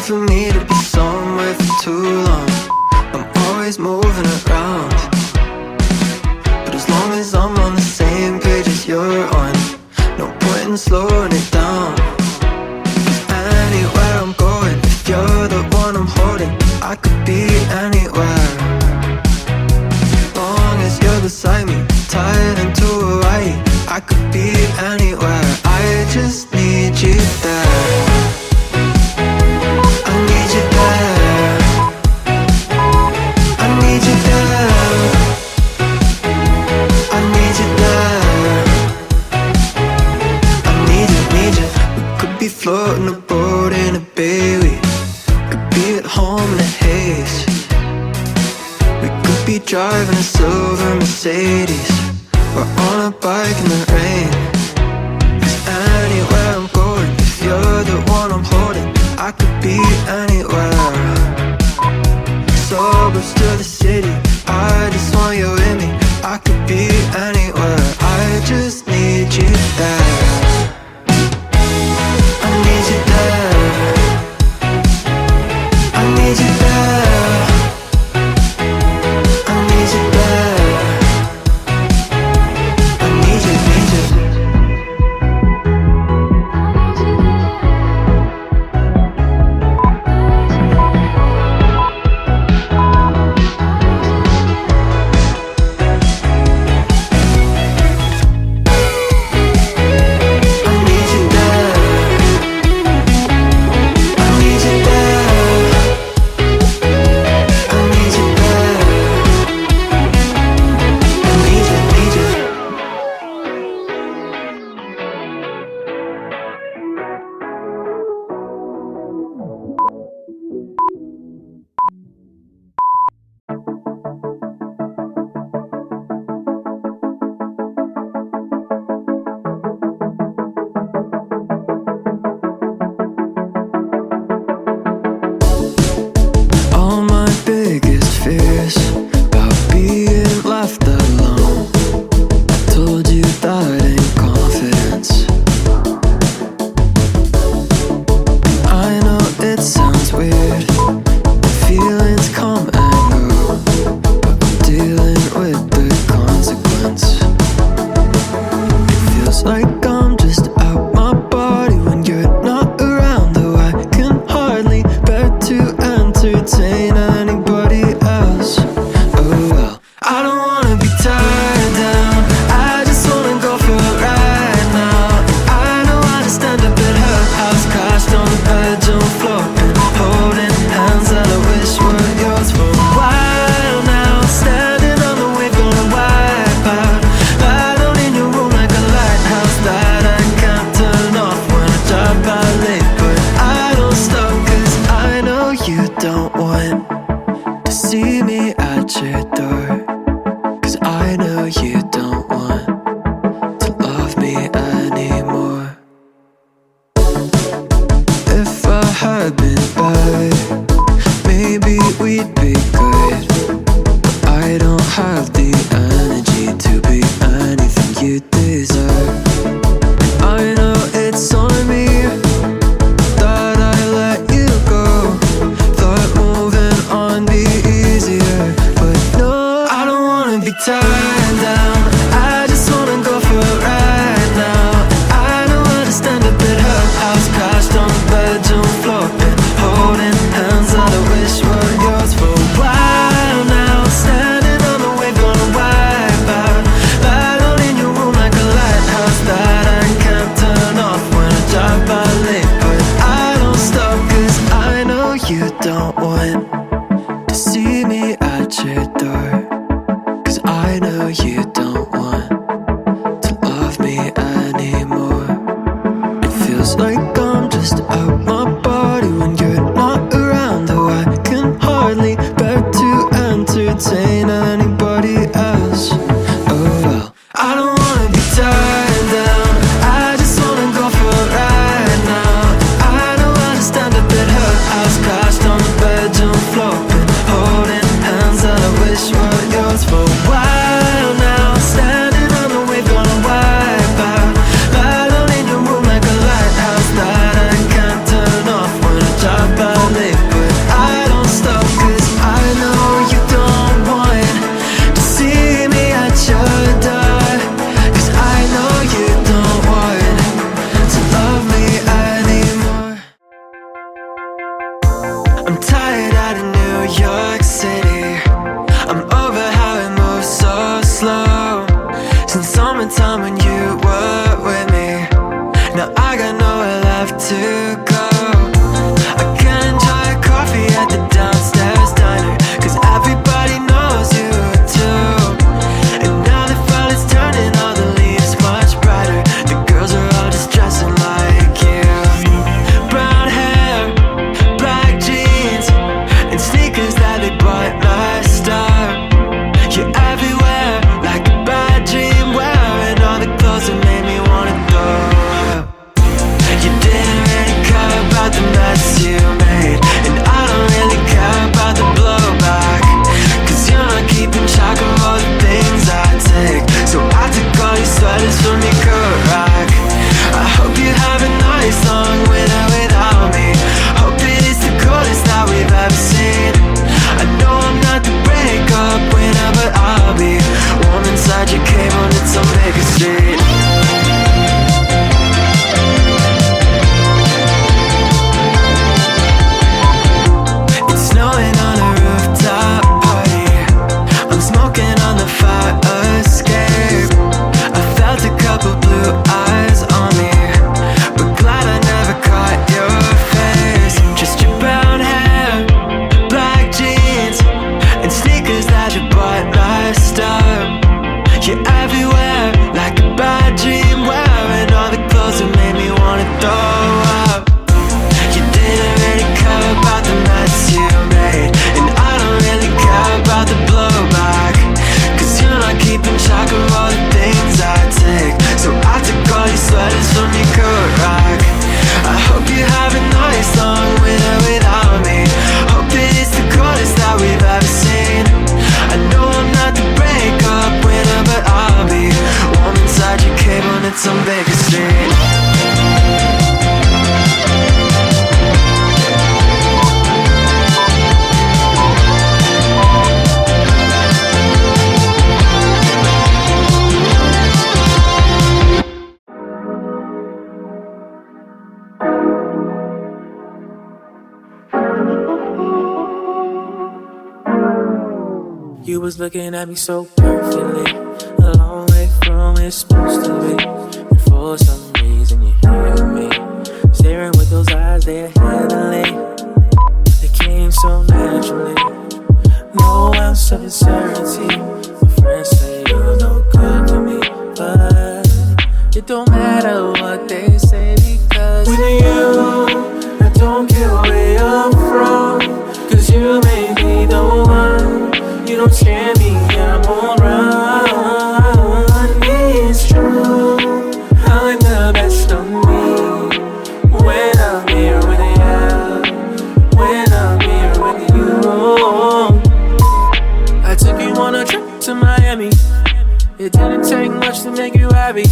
for me to be somewhere for too long. I'm always moving around, but as long as I'm on the same page as you're on, no point in slowing it down. 'Cause anywhere I'm going, if you're the one I'm holding, I could be anywhere. Long as you're beside me, tied into Hawaii, I could be anywhere. I just need you there. I need you there. I need you there. I need you there. I need you, need you. We could be floating a boat in a bay. We could be at home in a haze. We could be driving a silver Mercedes, or on a bike in the rain. 'Cause anywhere I'm going, if you're the one I'm holding, I could be anywhere. Suburbs to the city, I just want you with me. I could be anywhere. I just need you there. I need you there. I need you there. I need you there. I need you, need you. Holding hands, I wish were yours for a while now. Standing on the wave. I'm tired out of New York City. I'm over how it moves so slow. Since summertime when you were with me, now I got nowhere left to go. I can enjoy a coffee at the downstairs diner, cause everybody knows you too. And now the fall is turning all the leaves much brighter. The girls are all just dressing like you. Brown hair, black jeans, and sneakers that they bought last up. You're everywhere, like a bad dream, wearing all the clothes that made me wanna throw up. You didn't really care about the mess you made, and I don't really care about the blowback, cause you're not keeping track of all the things I take. So I took all your sweaters from your coat rack. I hope you have a nice long winter without me. Hope it is the coldest that we've ever seen. I know I'm not the breakup winner, but I'll be warm inside your cave on its own Baker Street. It's snowing on a rooftop party. I'm smoking on the fire escape. I felt a couple blue eyes on me, but glad I never caught your face. Just your brown hair, black jeans, and sneakers that you bought last up. You're everywhere, like a bad dream, wearing all the clothes that made me wanna throw up. You didn't really care about the mess you made, and I don't really care about the blowback, cause you're not keeping track of all the things I take. So I took all your sweaters from your coat rack. I hope you have a nice long winter without me. Hope it is the coldest that we've ever seen. I know I'm not the breakup winner, but I'll be warm inside your cave on its own Baker Street. You was looking at me so perfectly, a long way from where it's supposed to be. And for some reason you hear me staring with those eyes, they're heavenly. They came so naturally, no ounce of uncertainty. My friends say you're no good to me, but it don't matter what they say, because with you, I don't care where you're from, cause you may be the one. You don't scare me, I'm on run. It's true, I'm the best of me when I'm here with you, when I'm here with you. I took you on a trip to Miami. It didn't take much to make you happy.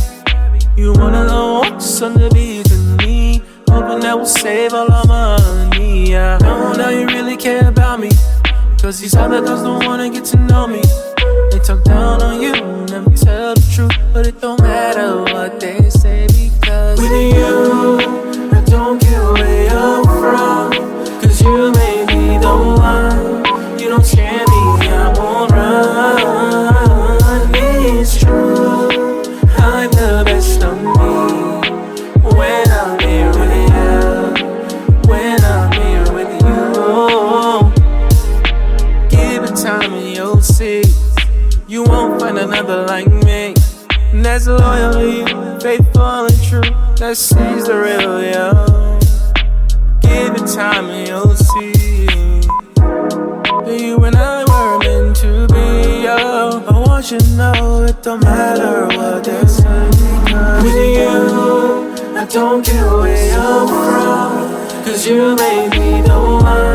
You wanna go walks on the beach with me, hoping that we'll save all our money. I know now you really care about me, cause these other girls don't wanna get to know me. They talk down on you, never tell the truth, but it don't matter what they say, because with you, I don't care where you're from, cause you may be the one. You don't scare me, I'm on run. It's true, I'm the best of me when I'm here with you, when I'm here with you. Give it time and you'll see, you won't find another like me. And that's loyal, faithful and true, that sees the real you. Give it time and you'll see that you and I were meant to be, yo. I want you to know it don't matter what they say, because with you, I don't care where you're from, cause you may be the one.